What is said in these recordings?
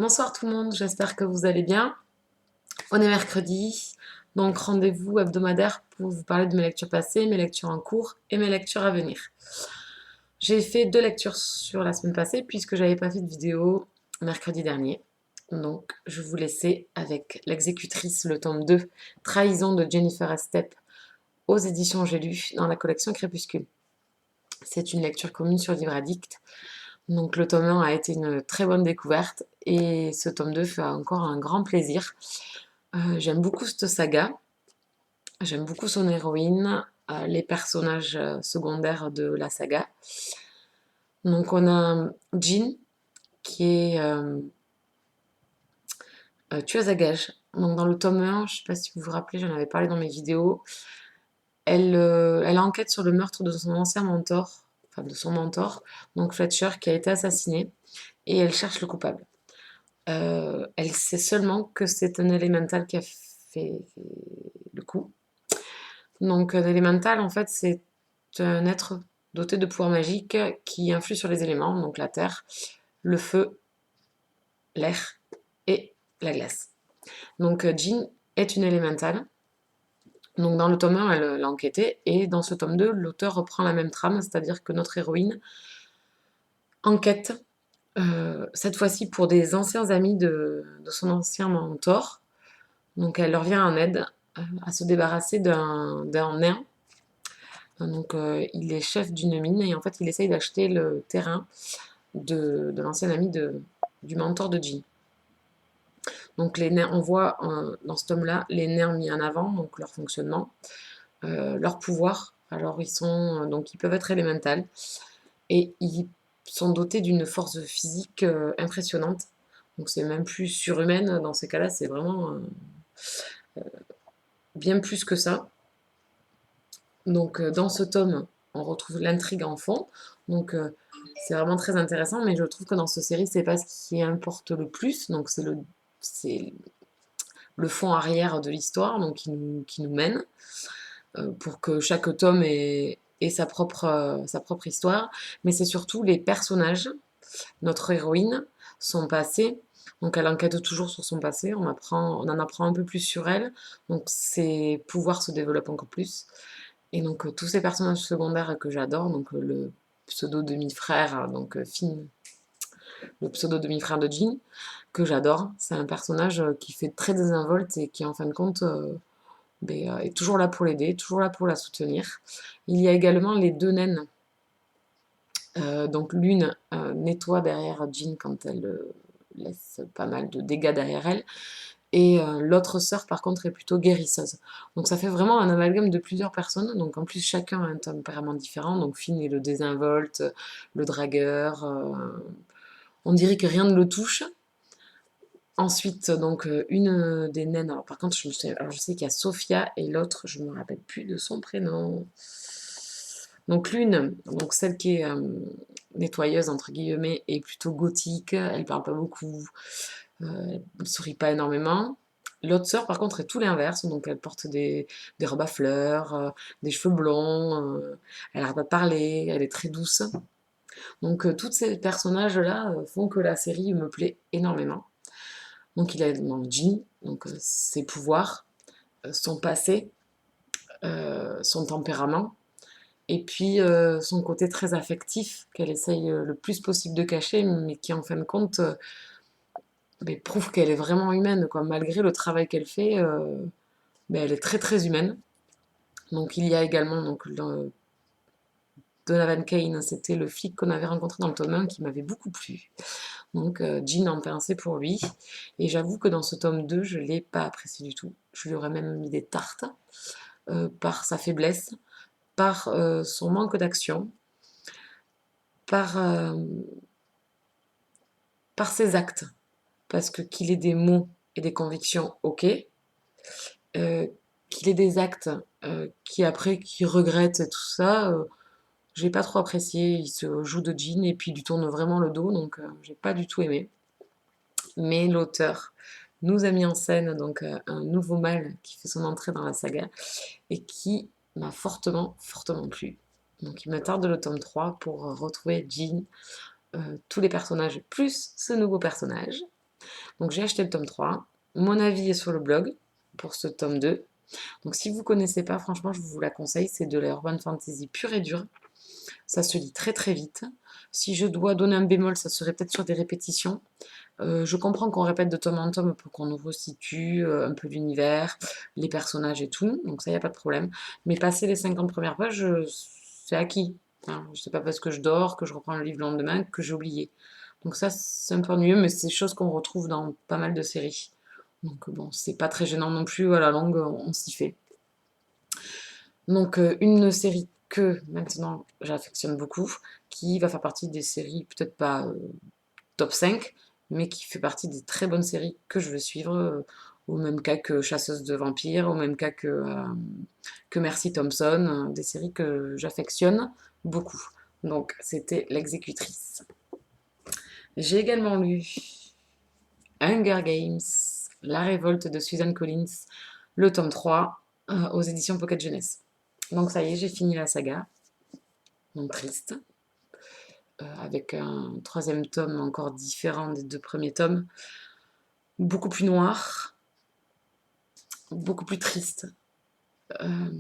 Bonsoir tout le monde, j'espère que vous allez bien. On est mercredi, donc rendez-vous hebdomadaire pour vous parler de mes lectures passées, mes lectures en cours et mes lectures à venir. J'ai fait 2 lectures sur la semaine passée puisque j'avais pas fait de vidéo mercredi dernier. Donc je vous laissais avec L'exécutrice, le tome 2, Trahison de Jennifer Estep aux éditions J'ai lu dans la collection Crépuscule. C'est une lecture commune sur Livre Addict. Donc le tome 1 a été une très bonne découverte et ce tome 2 fait encore un grand plaisir. J'aime beaucoup cette saga, j'aime beaucoup son héroïne, les personnages secondaires de la saga. Donc on a Jean qui est tueuse à gages. Donc dans le tome 1, je ne sais pas si vous vous rappelez, j'en avais parlé dans mes vidéos, elle enquête sur le meurtre de son ancien mentor, enfin de son mentor, donc Fletcher, qui a été assassiné, et elle cherche le coupable. Elle sait seulement que c'est un élémental qui a fait le coup. Donc un élémental, en fait, c'est un être doté de pouvoirs magiques qui influe sur les éléments, donc la terre, le feu, l'air et la glace. Donc Jean est une élémentale. Donc dans le tome 1, elle l'a enquêté, et dans ce tome 2, l'auteur reprend la même trame, c'est-à-dire que notre héroïne enquête, cette fois-ci pour des anciens amis de son ancien mentor. Donc elle leur vient en aide à se débarrasser d'un nain. Donc il est chef d'une mine et en fait il essaye d'acheter le terrain de l'ancien ami du mentor de Jean. Donc les nains, on voit dans ce tome-là les nains mis en avant, donc leur fonctionnement, leur pouvoir. Alors ils peuvent être élémentales et ils sont dotés d'une force physique impressionnante. Donc c'est même plus surhumaine dans ces cas-là, c'est vraiment bien plus que ça. Donc dans ce tome, on retrouve l'intrigue en fond. Donc c'est vraiment très intéressant, mais je trouve que dans cette série, c'est pas ce qui importe le plus. Donc c'est le fond arrière de l'histoire, donc qui nous mène pour que chaque tome ait sa propre histoire. Mais c'est surtout les personnages, notre héroïne, son passé. Donc elle enquête toujours sur son passé, on en apprend un peu plus sur elle, donc ses pouvoirs se développent encore plus. Et donc tous ces personnages secondaires que j'adore, donc le pseudo demi-frère, donc Finn, le pseudo demi-frère de Jean, que j'adore. C'est un personnage qui fait très désinvolte et qui en fin de compte est toujours là pour l'aider, toujours là pour la soutenir. Il y a également les 2 naines. Donc l'une nettoie derrière Jean quand elle laisse pas mal de dégâts derrière elle. Et l'autre sœur, par contre, est plutôt guérisseuse. Donc ça fait vraiment un amalgame de plusieurs personnes. Donc en plus, chacun a un tempérament différent. Donc Finn est le désinvolte, le dragueur. On dirait que rien ne le touche. Ensuite, donc une des naines. Alors par contre, je sais qu'il y a Sophia et l'autre, je ne me rappelle plus de son prénom. Donc l'une, donc celle qui est nettoyeuse entre guillemets, est plutôt gothique. Elle parle pas beaucoup. Elle ne sourit pas énormément. L'autre sœur, par contre, est tout l'inverse. Donc, elle porte des robes à fleurs, des cheveux blonds. Elle n'arrête pas de parler. Elle est très douce. Donc, tous ces personnages-là font que la série me plaît énormément. Donc, il a donc Jean, donc ses pouvoirs, son passé, son tempérament, et puis son côté très affectif qu'elle essaye le plus possible de cacher, mais qui en fin de compte mais prouve qu'elle est vraiment humaine, quoi. Malgré le travail qu'elle fait, mais elle est très très humaine. Donc il y a également donc, Donovan Kane, c'était le flic qu'on avait rencontré dans le tome 1 qui m'avait beaucoup plu. Donc Jean en pensait pour lui. Et j'avoue que dans ce tome 2, je ne l'ai pas apprécié du tout. Je lui aurais même mis des tartes par sa faiblesse, par son manque d'action, par, euh, par ses actes. Parce que qu'il ait des mots et des convictions, ok, euh, qu'il ait des actes qui regrette et tout ça, j'ai pas trop apprécié. Il se joue de Jean et puis il lui tourne vraiment le dos, donc j'ai pas du tout aimé. Mais l'auteur nous a mis en scène donc un nouveau mâle qui fait son entrée dans la saga et qui m'a fortement, fortement plu. Donc il me tarde le tome 3 pour retrouver Jean, tous les personnages plus ce nouveau personnage. Donc j'ai acheté le tome 3. Mon avis est sur le blog pour ce tome 2. Donc si vous ne connaissez pas, franchement, je vous la conseille. C'est de la urban fantasy pure et dure. Ça se lit très très vite. Si je dois donner un bémol, ça serait peut-être sur des répétitions. Je comprends qu'on répète de tome en tome pour qu'on nous resitue un peu l'univers, les personnages et tout, donc ça, il n'y a pas de problème. Mais passer les 50 premières pages, c'est acquis. Hein. Je sais pas parce que je dors, que je reprends le livre le lendemain, que j'ai oublié. Donc ça, c'est un peu ennuyeux, mais c'est des choses qu'on retrouve dans pas mal de séries. Donc bon, c'est pas très gênant non plus, à la longue, on s'y fait. Donc une série que maintenant j'affectionne beaucoup, qui va faire partie des séries, peut-être pas top 5, mais qui fait partie des très bonnes séries que je veux suivre, au même cas que Chasseuse de vampires, au même cas que Mercy Thompson, des séries que j'affectionne beaucoup. Donc c'était L'exécutrice. J'ai également lu Hunger Games, La révolte de Suzanne Collins, le tome 3, aux éditions Pocket Jeunesse. Donc ça y est, j'ai fini la saga. Donc triste. Avec un troisième tome encore différent des deux premiers tomes. Beaucoup plus noir, beaucoup plus triste, euh,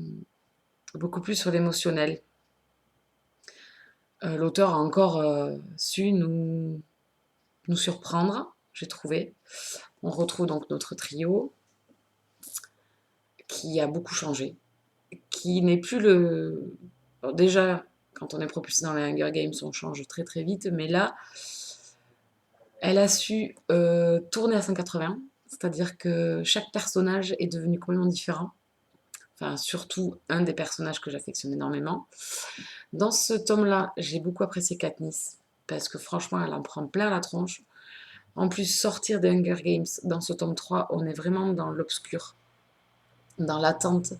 beaucoup plus sur l'émotionnel. L'auteur a encore su nous surprendre, j'ai trouvé. On retrouve donc notre trio qui a beaucoup changé, qui n'est plus le... Alors déjà, quand on est propulsé dans les Hunger Games, on change très très vite, mais là, elle a su tourner à 180, c'est-à-dire que chaque personnage est devenu complètement différent. Enfin, surtout un des personnages que j'affectionne énormément. Dans ce tome-là, j'ai beaucoup apprécié Katniss, parce que franchement, elle en prend plein la tronche. En plus, sortir des Hunger Games, dans ce tome 3, on est vraiment dans l'obscur, dans l'attente.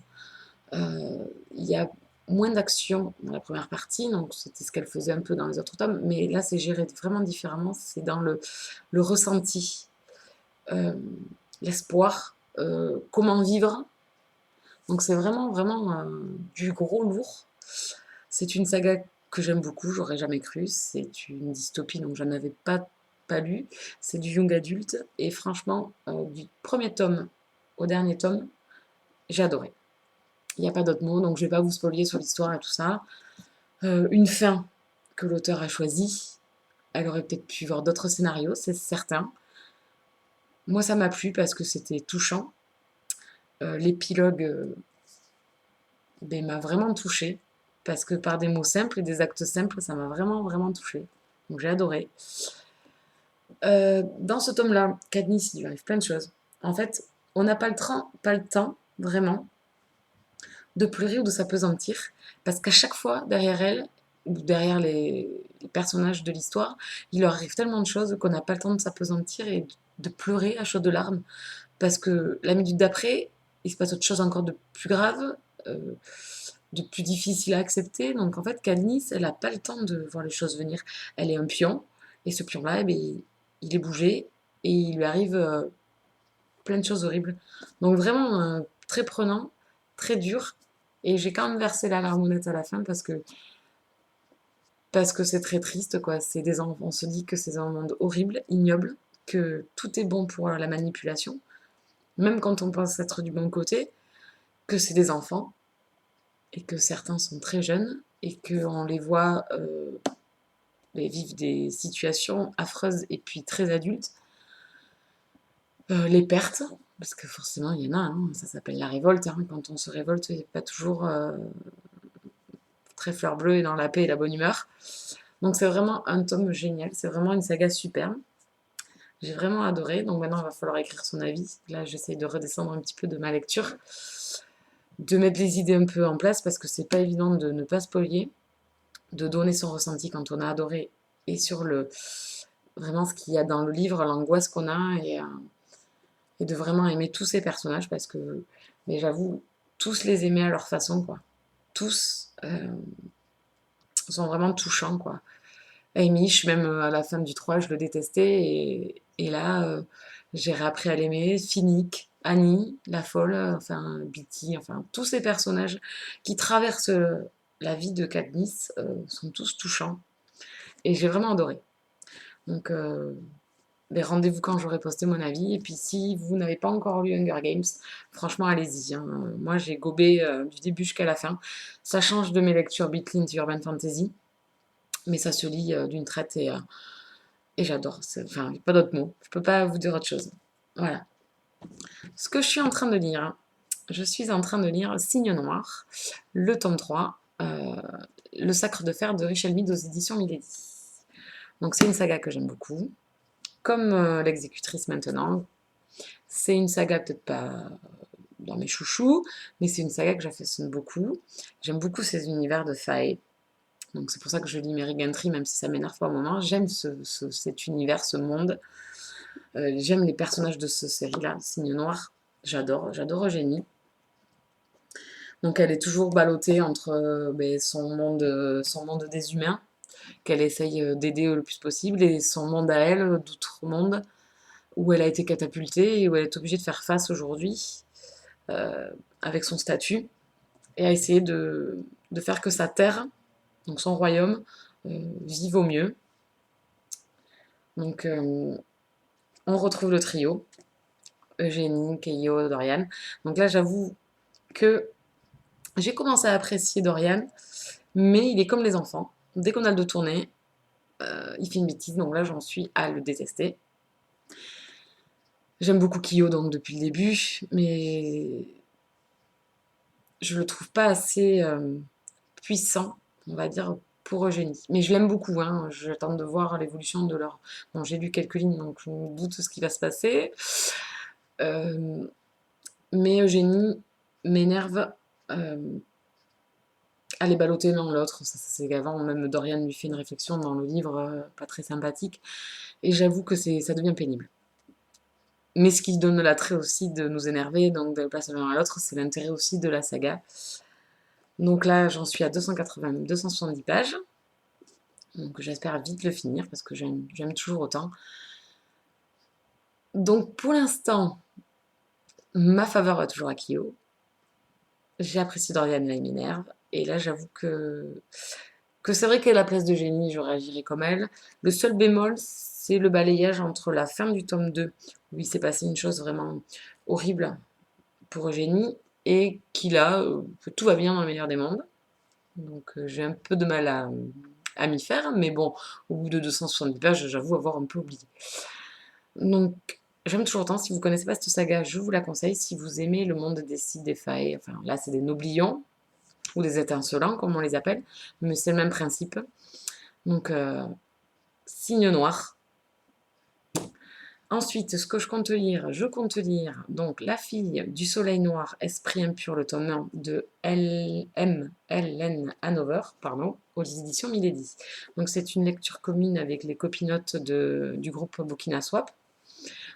Il y a moins d'action dans la première partie, donc c'était ce qu'elle faisait un peu dans les autres tomes, mais là, c'est géré vraiment différemment, c'est dans le ressenti, euh, l'espoir, comment vivre. Donc c'est vraiment, vraiment du gros lourd. C'est une saga que j'aime beaucoup, j'aurais jamais cru. C'est une dystopie, donc j'en avais pas lu. C'est du young adulte. Et franchement, du premier tome au dernier tome, j'ai adoré. Il n'y a pas d'autre mot, donc je ne vais pas vous spoiler sur l'histoire et tout ça. Une fin que l'auteur a choisie. Elle aurait peut-être pu voir d'autres scénarios, c'est certain. Moi, ça m'a plu parce que c'était touchant. L'épilogue m'a vraiment touchée. Parce que par des mots simples et des actes simples, ça m'a vraiment, vraiment touchée. Donc j'ai adoré. Dans ce tome-là, Katniss, il lui arrive plein de choses. En fait, on n'a pas le temps, vraiment, de pleurer ou de s'apesantir, parce qu'à chaque fois, derrière elle, ou derrière les personnages de l'histoire, il leur arrive tellement de choses qu'on n'a pas le temps de s'apesantir et de pleurer à chaudes larmes, parce que la minute d'après, il se passe autre chose encore de plus grave, euh, de plus difficile à accepter. Donc en fait, Katniss, elle n'a pas le temps de voir les choses venir. Elle est un pion, et ce pion-là, eh bien, il est bougé, et il lui arrive plein de choses horribles. Donc vraiment très prenant, très dur. Et j'ai quand même versé la larmonnette à la fin parce que c'est très triste, quoi. C'est des on se dit que c'est un monde horrible, ignoble, que tout est bon pour la manipulation, même quand on pense être du bon côté, que c'est des enfants et que certains sont très jeunes et qu'on les voit vivre des situations affreuses et puis très adultes. Les pertes, parce que forcément il y en a, hein, ça s'appelle la révolte. Hein, quand on se révolte, il n'est pas toujours très fleur bleue et dans la paix et la bonne humeur. Donc c'est vraiment un tome génial, c'est vraiment une saga superbe. J'ai vraiment adoré, donc maintenant il va falloir écrire son avis. Là j'essaye de redescendre un petit peu de ma lecture, de mettre les idées un peu en place parce que c'est pas évident de ne pas spoiler, de donner son ressenti quand on a adoré et sur le vraiment ce qu'il y a dans le livre, l'angoisse qu'on a et de vraiment aimer tous ces personnages parce que, mais j'avoue, tous les aimer à leur façon, quoi. Tous sont vraiment touchants, quoi. Amish, même à la fin du 3 je le détestais, et là, j'ai réappris à l'aimer. Finnick, Annie, la folle, enfin, Bitty, enfin, tous ces personnages qui traversent la vie de Katniss sont tous touchants, et j'ai vraiment adoré. Donc, ben, rendez-vous quand j'aurai posté mon avis. Et puis si vous n'avez pas encore lu Hunger Games, franchement, allez-y, hein. Moi, j'ai gobé du début jusqu'à la fin. Ça change de mes lectures Beatlint Urban Fantasy, mais ça se lit d'une traite et j'adore. Enfin, pas d'autres mots. Je peux pas vous dire autre chose. Voilà. Ce que je suis en train de lire, hein, je suis en train de lire Signe Noir, le tome 3, Le Sacre de Fer de Richel Mead aux éditions Milady. Donc c'est une saga que j'aime beaucoup, comme L'exécutrice maintenant. C'est une saga peut-être pas dans mes chouchous, mais c'est une saga que j'affectionne beaucoup. J'aime beaucoup ces univers de fae. Donc c'est pour ça que je lis Mary Gantry, même si ça m'énerve par moments. J'aime cet univers, ce monde. J'aime les personnages de cette série-là, Signe Noir. J'adore Eugénie. Donc elle est toujours ballottée entre ben, son monde des humains, qu'elle essaye d'aider le plus possible, et son monde à elle, d'outre-monde, où elle a été catapultée et où elle est obligée de faire face aujourd'hui euh, avec son statut, et à essayer de faire que sa terre, donc son royaume, vive au mieux. Donc on retrouve le trio, Eugénie, Keio, Dorian. Donc là j'avoue que j'ai commencé à apprécier Dorian, mais il est comme les enfants. Dès qu'on a le dos tourné, il fait une bêtise, donc là j'en suis à le détester. J'aime beaucoup Kyo donc depuis le début, mais je le trouve pas assez puissant, on va dire, pour Eugénie. Mais je l'aime beaucoup, hein. J'attends de voir l'évolution de leur... Bon, j'ai lu quelques lignes, donc je me doute ce qui va se passer. Euh, mais Eugénie m'énerve. Elle est ballottée l'un l'autre, ça c'est qu'avant, même Dorian lui fait une réflexion dans le livre, pas très sympathique, et j'avoue que ça devient pénible. Mais ce qui donne l'attrait aussi de nous énerver, donc de passer l'un à l'autre, c'est l'intérêt aussi de la saga. Donc là, j'en suis à 270 pages. Donc j'espère vite le finir parce que j'aime toujours autant. Donc pour l'instant, ma faveur va toujours à Kyo. J'ai apprécié Dorian, là il m'énerve. Et là, j'avoue que c'est vrai qu'à la place de Génie, je réagirais comme elle. Le seul bémol, c'est le balayage entre la fin du tome 2, où il s'est passé une chose vraiment horrible pour Eugénie, et qu'il a, que tout va bien dans le meilleur des mondes. Donc j'ai un peu de mal à m'y faire, mais bon, au bout de 270 pages, j'avoue avoir un peu oublié. Donc j'aime toujours autant, si vous ne connaissez pas cette saga, je vous la conseille, si vous aimez le monde des Cid, des Fae, enfin là c'est des Noblions, ou des étincelants comme on les appelle, mais c'est le même principe. Donc Signe Noir. Ensuite, ce que je compte lire donc La fille du soleil noir, esprit impur, le tome 1 de L.M. Hanover, pardon, aux éditions Milady. Donc c'est une lecture commune avec les copinotes du groupe Bukina Swap,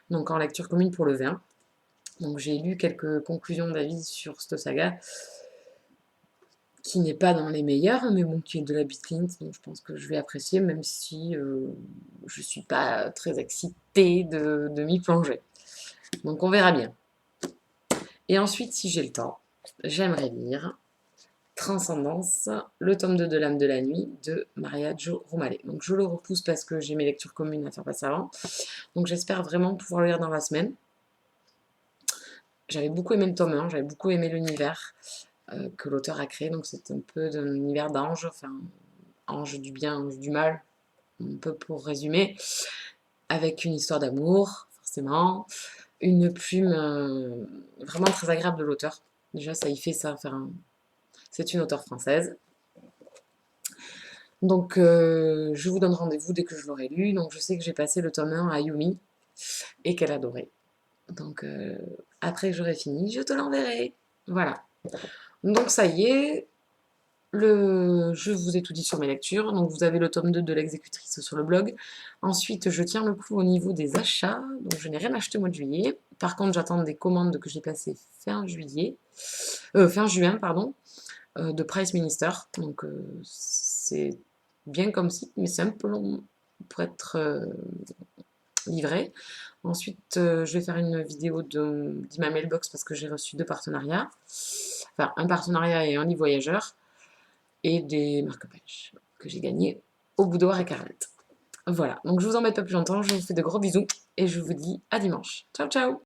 donc en lecture commune pour le vin. Donc j'ai lu quelques conclusions d'avis sur cette saga, qui n'est pas dans les meilleurs, mais bon, qui est de la Beatlint, donc je pense que je vais apprécier, même si je suis pas très excitée de m'y plonger. Donc on verra bien. Et ensuite, si j'ai le temps, j'aimerais lire Transcendance, le tome 2 de l'âme de la nuit de Maria Jo Romale. Donc je le repousse parce que j'ai mes lectures communes à faire passer avant. Donc j'espère vraiment pouvoir le lire dans la semaine. J'avais beaucoup aimé le tome 1, j'avais beaucoup aimé l'univers que l'auteur a créé. Donc c'est un peu d'un univers d'ange, enfin ange du bien, ange du mal, un peu pour résumer, avec une histoire d'amour, forcément, une plume vraiment très agréable de l'auteur. Déjà, ça y fait ça. Enfin, c'est une auteure française. Donc, je vous donne rendez-vous dès que je l'aurai lu. Donc, je sais que j'ai passé le tome 1 à Yumi et qu'elle adorait. Donc, après que j'aurai fini, je te l'enverrai. Voilà. Donc, ça y est, je vous ai tout dit sur mes lectures. Donc, vous avez le tome 2 de l'exécutrice sur le blog. Ensuite, je tiens le coup au niveau des achats. Donc, je n'ai rien acheté au mois de juillet. Par contre, j'attends des commandes que j'ai passées fin juin, pardon, de Price Minister. Donc, c'est bien comme site, mais c'est un peu long pour être livré. Ensuite, je vais faire une vidéo de ma mailbox parce que j'ai reçu 2 partenariats. Enfin, un partenariat et un livre voyageur. Et des marque-pages que j'ai gagnés au Boudoir et Carlette. Voilà, donc je vous embête pas plus longtemps, je vous fais de gros bisous et je vous dis à dimanche. Ciao ciao!